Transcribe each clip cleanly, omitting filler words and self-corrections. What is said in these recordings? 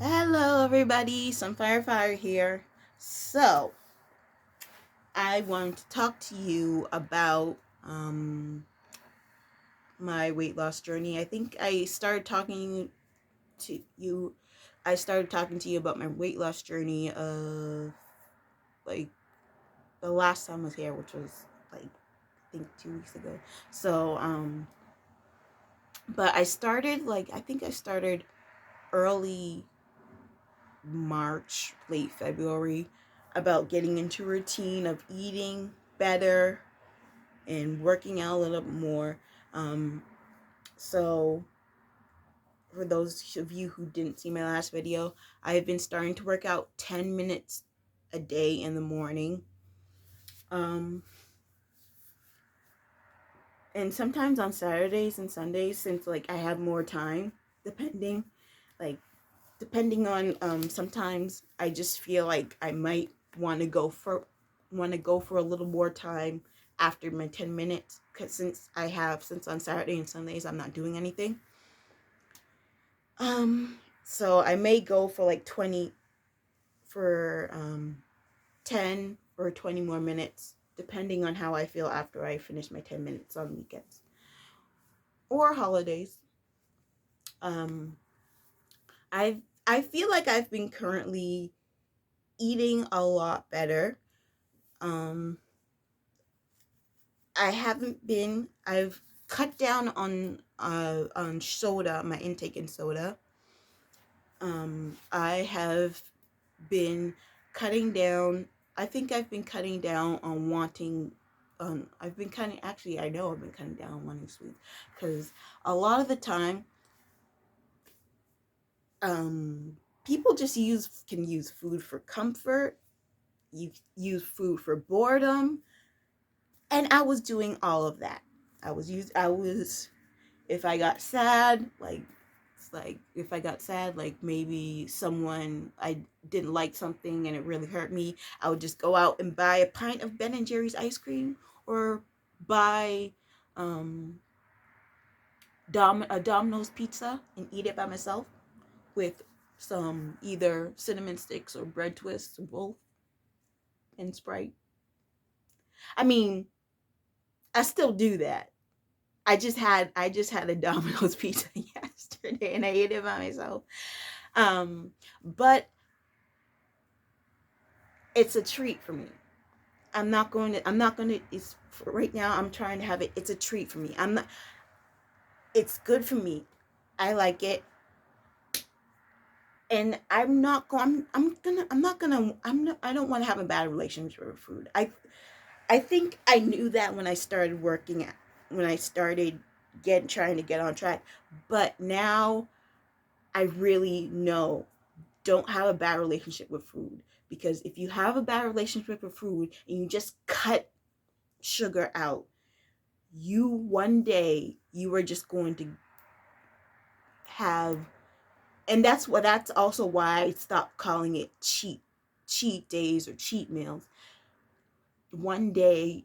Hello everybody, Sunfire here. So, I want to talk to you about my weight loss journey. I think I started talking to you about my weight loss journey like the last time I was here, which was like I think 2 weeks ago. So, but I think I started early March, late February, about getting into a routine of eating better and working out a little bit more. Um, so, for those of you who didn't see my last video, I have been starting to work out 10 minutes a day in the morning. Um, and sometimes on Saturdays and Sundays, since like I have more time, depending, like depending on sometimes I just feel like I might want to go for a little more time after my 10 minutes, because since on Saturday and Sundays I'm not doing anything. So I may go for like 20 for 10 or 20 more minutes, depending on how I feel after I finish my 10 minutes on weekends or holidays. um I feel like I've been currently eating a lot better. um I've cut down on soda, my intake in soda. I have been cutting down. I think I've been cutting down on wanting. I've been cutting. Actually, I know I've been cutting down on wanting sweets, because a lot of the time, people just can use food for comfort. You use food for boredom, and I was doing all of that. I was if I got sad, like if I got sad, like maybe someone I didn't like something and it really hurt me, I would just go out and buy a pint of Ben and Jerry's ice cream, or buy um a Domino's pizza and eat it by myself with some either cinnamon sticks or bread twists, or both, and Sprite. I mean, I still do that. I just had a Domino's pizza yesterday and I ate it by myself. But it's a treat for me. I'm not going to it's for right now. I'm trying to have it. It's a treat for me. I'm not It's good for me. I like it. And I don't want to have a bad relationship with food. I think I knew that when I started when I started trying to get on track. But now I really know, don't have a bad relationship with food, because if you have a bad relationship with food and you just cut sugar out, one day you are just going to have, and that's also why I stopped calling it cheat days or cheat meals. One day,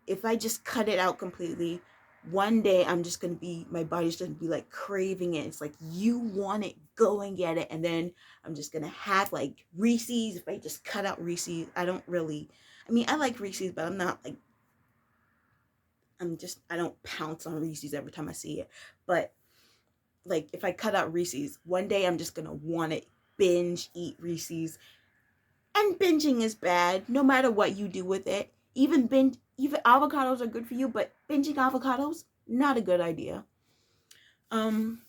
if I just cut it out completely, one day my body's just gonna be like craving it. It's like, you want it, go and get it. And then I'm just gonna have like Reese's. If I just cut out Reese's, I like Reese's, but I don't pounce on Reese's every time I see it. But like, if I cut out Reese's, one day I'm just gonna want to binge eat Reese's. And binging is bad, no matter what you do with it. Even avocados are good for you, but binging avocados, not a good idea. Um,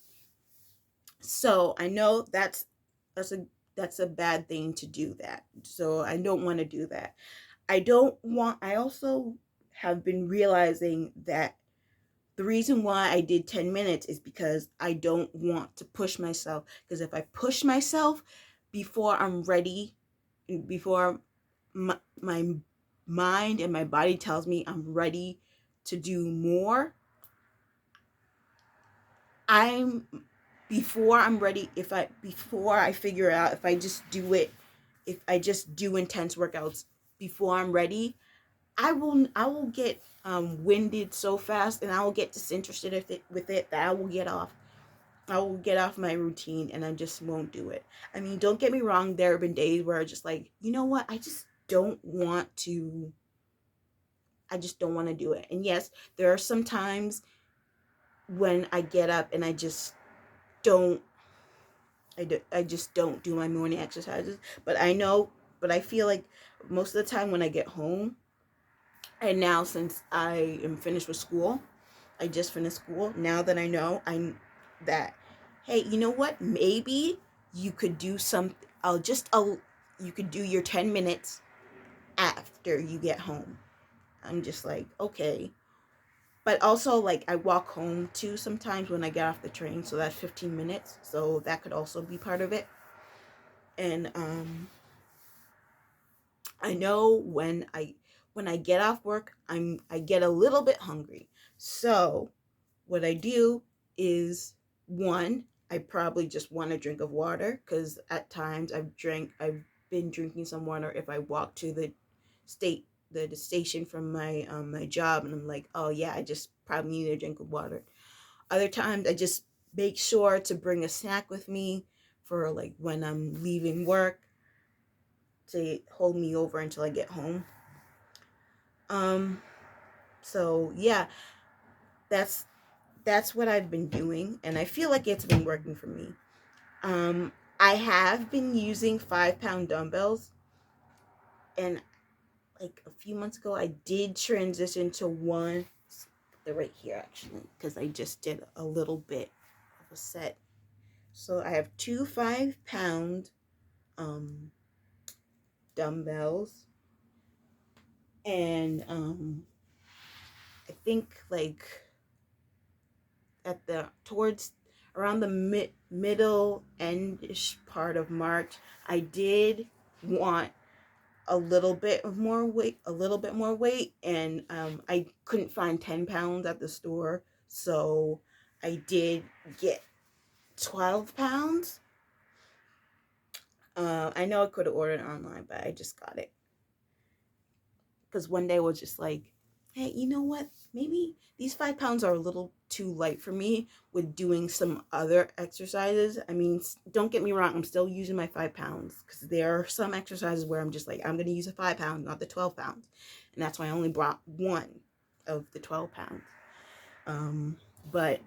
so I know that's a that's a bad thing to do that. So I don't want to do that. I also have been realizing that the reason why I did 10 minutes is because I don't want to push myself. Because if I push myself before I'm ready, before my mind and my body tells me I'm ready to do more, I'm before I'm ready, before I figure out, if I just do intense workouts before I'm ready, I will get winded so fast, and I will get disinterested with it that I will get off. I will get off my routine and I just won't do it. I mean, don't get me wrong, there have been days where I just like, you know what? I just don't want to do it. And yes, there are some times when I get up and don't I just don't do my morning exercises, but I feel like most of the time when I get home, and now since I am finished with school, I just finished school. Now that I know, that, hey, you know what? Maybe you could do some. You could do your 10 minutes after you get home. I'm just like, okay. But also, like, I walk home too sometimes when I get off the train, so that's 15 minutes. So that could also be part of it. And I know when I get off work, I get a little bit hungry. So what I do is, one, I probably just want a drink of water, because at times I've been drinking some water if I walk to the station from my job, and I'm like, oh yeah, I just probably need a drink of water. Other times I just make sure to bring a snack with me for like when I'm leaving work, to hold me over until I get home. Um so yeah, that's that's what I've been doing, and I feel like it's been working for me. Um, I have been using 5 pound dumbbells, and like a few months ago, I did transition to one. They're right here actually, because I just did a little bit of a set. So I have two 5 pound um, dumbbells, and I think like at the towards around the middle endish part of March, I did want a little bit more weight, and I couldn't find 10 pounds at the store, so I did get 12 pounds. I know I could have ordered online, but I just got it because one day I was just like, hey, you know what? Maybe these 5 pounds are a little too light for me with doing some other exercises. I mean, don't get me wrong, I'm still using my 5 pounds, because there are some exercises where I'm just like, I'm going to use a 5 pound, not the 12 pounds. And that's why I only brought one of the 12 pounds. But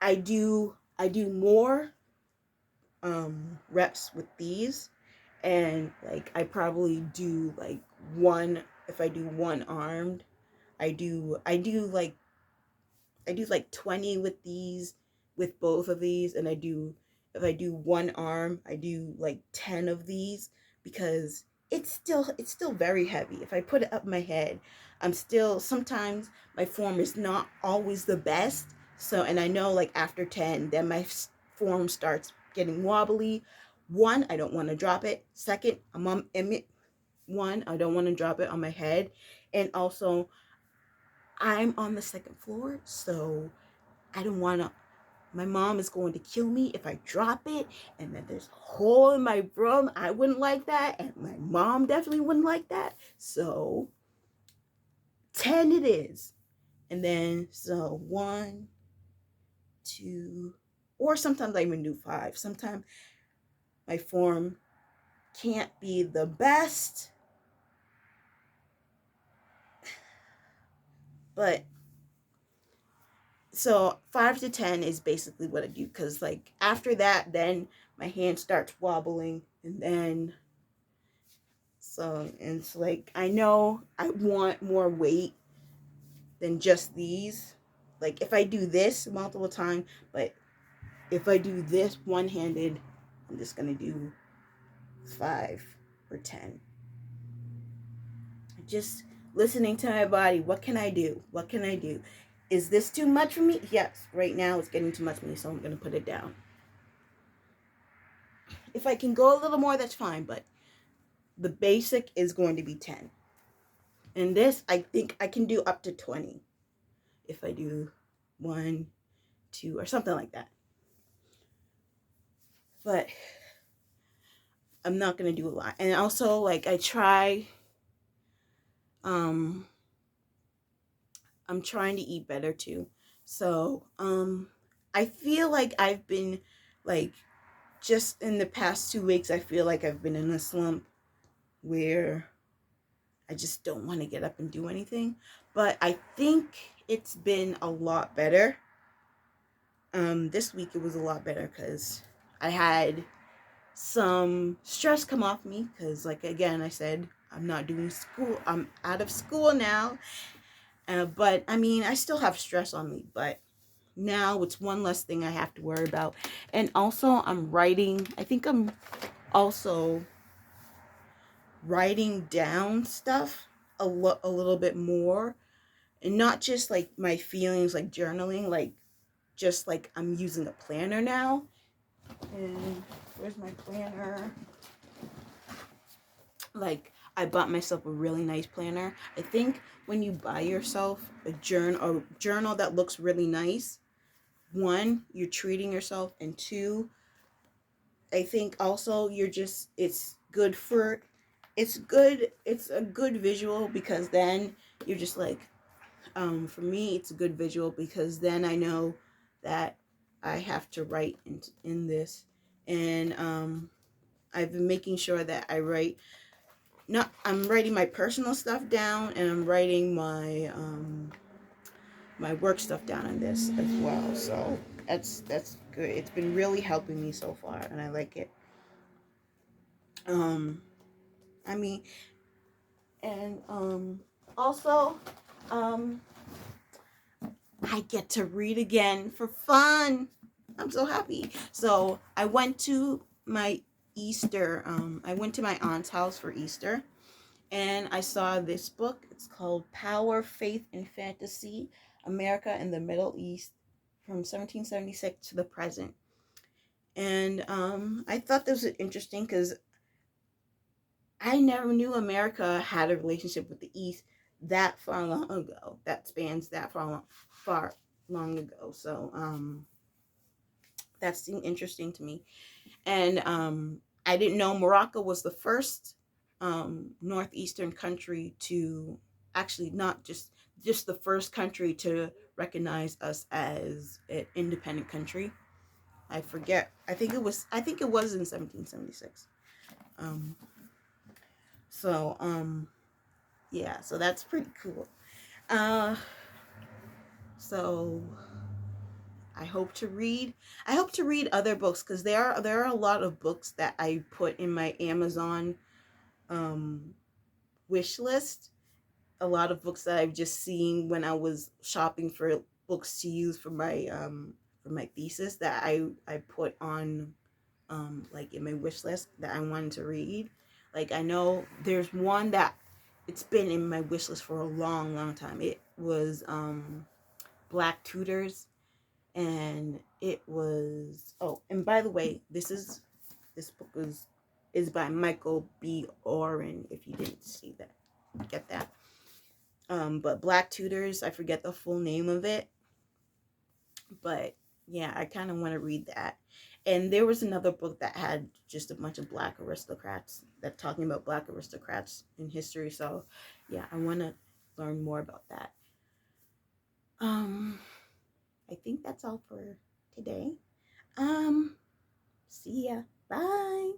I do more reps with these, and like I probably do like one. If I do one armed, I do like 20 with these, with both of these, and if I do one arm, I do like 10 of these, because it's still very heavy. If I put it up my head, I'm still, sometimes my form is not always the best. So, and I know like after 10, then my form starts getting wobbly. One, I don't want to drop it. Second, I don't want to drop it on my head. And also, I'm on the second floor, so I don't want to. My mom is going to kill me if I drop it, and then there's a hole in my room. I wouldn't like that, and my mom definitely wouldn't like that. So 10 it is. And then, so one, two, or sometimes I even do five. Sometimes my form can't be the best, but so 5 to 10 is basically what I do, because like after that, then my hand starts wobbling, and then so, and it's like I know I want more weight than just these. Like if I do this multiple times, but if I do this one-handed, I'm just gonna do 5 or 10. Just listening to my body. What can I do? What can I do? Is this too much for me? Yes, right now it's getting too much for me, so I'm gonna put it down. If I can go a little more, that's fine, but the basic is going to be 10. And this, I think I can do up to 20 if I do 1, 2, or something like that. But I'm not going to do a lot. And also, like, um, I'm trying to eat better too. So, I feel like I've been like just in the past 2 weeks, I feel like I've been in a slump where I just don't want to get up and do anything. But I think it's been a lot better. This week it was a lot better because I had some stress come off me because, like, again, I said I'm not doing school. I'm out of school now. But I mean, I still have stress on me, but now it's one less thing I have to worry about. And also, I'm writing. I think I'm also writing down stuff a little bit more, and not just like my feelings, like journaling, like just like I'm using a planner now. And where's my planner? Like, I bought myself a really nice planner. I think when you buy yourself a journal that looks really nice, one, you're treating yourself, and two, I think also you're just it's a good visual, because then you're just like, for me it's a good visual because then I know that I have to write in this. And I've been making sure that I write, not I'm writing my personal stuff down, and I'm writing my work stuff down in this as well. So that's good. It's been really helping me so far, and I like it. um I mean, and also, um I get to read again for fun. I'm so happy. So I went to my aunt's house for Easter, and I saw this book. It's called Power, Faith, and Fantasy: America and the Middle East from 1776 to the present. And I thought this was interesting because I never knew America had a relationship with the East that far long ago. That spans that far long ago. So that seemed interesting to me. And I didn't know Morocco was the first northeastern country to, actually not just the first country to recognize us as an independent country. I forget. I think it was in 1776. Um, so yeah, so that's pretty cool. Uh, so I hope to read. I hope to read other books, because there are a lot of books that I put in my Amazon um, wish list. A lot of books that I've just seen when I was shopping for books to use for my thesis, that I put on like in my wish list that I wanted to read. Like, I know there's one that it's been in my wish list for a long, long time. It was Black Tutors, and it was, oh, and by the way, this book is by Michael B. Oren, if you didn't see that, get that. But Black Tutors, I forget the full name of it, but yeah, I kind of want to read that. And there was another book that had just a bunch of black aristocrats, that talking about black aristocrats in history. So yeah, I want to learn more about that. Um, I think that's all for today. See ya. Bye.